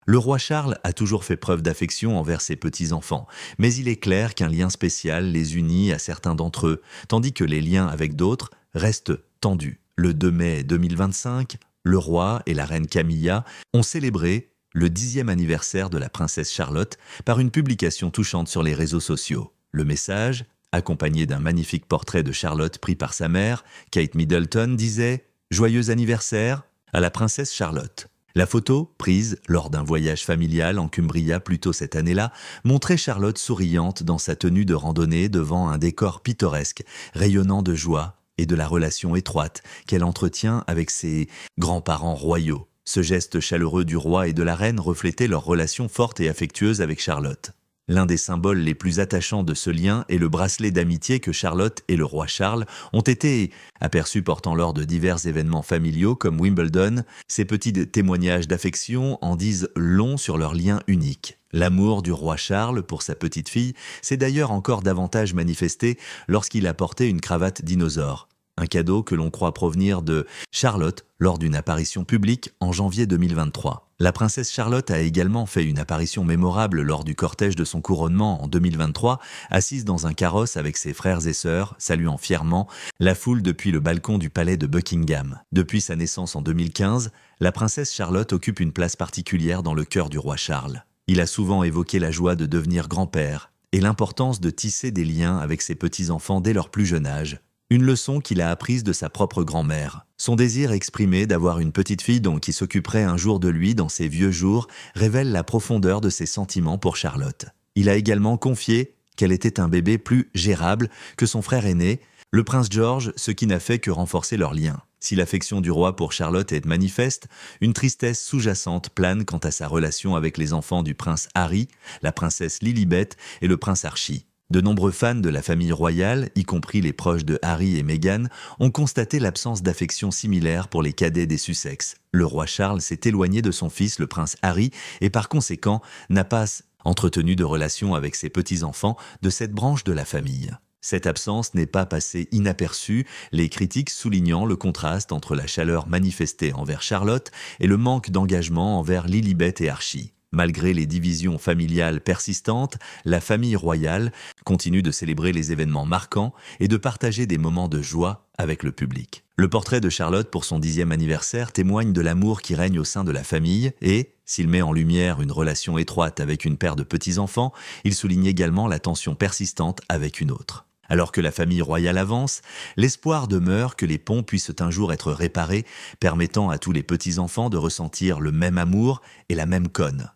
Le roi Charles a toujours fait preuve d'affection envers ses petits-enfants, mais il est clair qu'un lien spécial les unit à certains d'entre eux, tandis que les liens avec d'autres restent tendus. Le 2 mai 2025, le roi et la reine Camilla ont célébré le 10e anniversaire de la princesse Charlotte par une publication touchante sur les réseaux sociaux. Le message, accompagné d'un magnifique portrait de Charlotte pris par sa mère, Kate Middleton, disait « Joyeux anniversaire à la princesse Charlotte ». La photo, prise lors d'un voyage familial en Cumbria plus tôt cette année-là, montrait Charlotte souriante dans sa tenue de randonnée devant un décor pittoresque, rayonnant de joie et de la relation étroite qu'elle entretient avec ses grands-parents royaux. Ce geste chaleureux du roi et de la reine reflétait leur relation forte et affectueuse avec Charlotte. L'un des symboles les plus attachants de ce lien est le bracelet d'amitié que Charlotte et le roi Charles ont été aperçus portant lors de divers événements familiaux comme Wimbledon. Ces petits témoignages d'affection en disent long sur leur lien unique. L'amour du roi Charles pour sa petite fille s'est d'ailleurs encore davantage manifesté lorsqu'il a porté une cravate dinosaure. Un cadeau que l'on croit provenir de Charlotte lors d'une apparition publique en janvier 2023. La princesse Charlotte a également fait une apparition mémorable lors du cortège de son couronnement en 2023, assise dans un carrosse avec ses frères et sœurs, saluant fièrement la foule depuis le balcon du palais de Buckingham. Depuis sa naissance en 2015, la princesse Charlotte occupe une place particulière dans le cœur du roi Charles. Il a souvent évoqué la joie de devenir grand-père et l'importance de tisser des liens avec ses petits-enfants dès leur plus jeune âge. Une leçon qu'il a apprise de sa propre grand-mère. Son désir exprimé d'avoir une petite fille qui s'occuperait un jour de lui dans ses vieux jours révèle la profondeur de ses sentiments pour Charlotte. Il a également confié qu'elle était un bébé plus gérable que son frère aîné, le prince George, ce qui n'a fait que renforcer leur lien. Si l'affection du roi pour Charlotte est manifeste, une tristesse sous-jacente plane quant à sa relation avec les enfants du prince Harry, la princesse Lilibet et le prince Archie. De nombreux fans de la famille royale, y compris les proches de Harry et Meghan, ont constaté l'absence d'affection similaire pour les cadets des Sussex. Le roi Charles s'est éloigné de son fils, le prince Harry, et par conséquent n'a pas entretenu de relation avec ses petits-enfants de cette branche de la famille. Cette absence n'est pas passée inaperçue, les critiques soulignant le contraste entre la chaleur manifestée envers Charlotte et le manque d'engagement envers Lilibet et Archie. Malgré les divisions familiales persistantes, la famille royale continue de célébrer les événements marquants et de partager des moments de joie avec le public. Le portrait de Charlotte pour son 10e anniversaire témoigne de l'amour qui règne au sein de la famille et, s'il met en lumière une relation étroite avec une paire de petits-enfants, il souligne également la tension persistante avec une autre. Alors que la famille royale avance, l'espoir demeure que les ponts puissent un jour être réparés, permettant à tous les petits-enfants de ressentir le même amour et la même conne.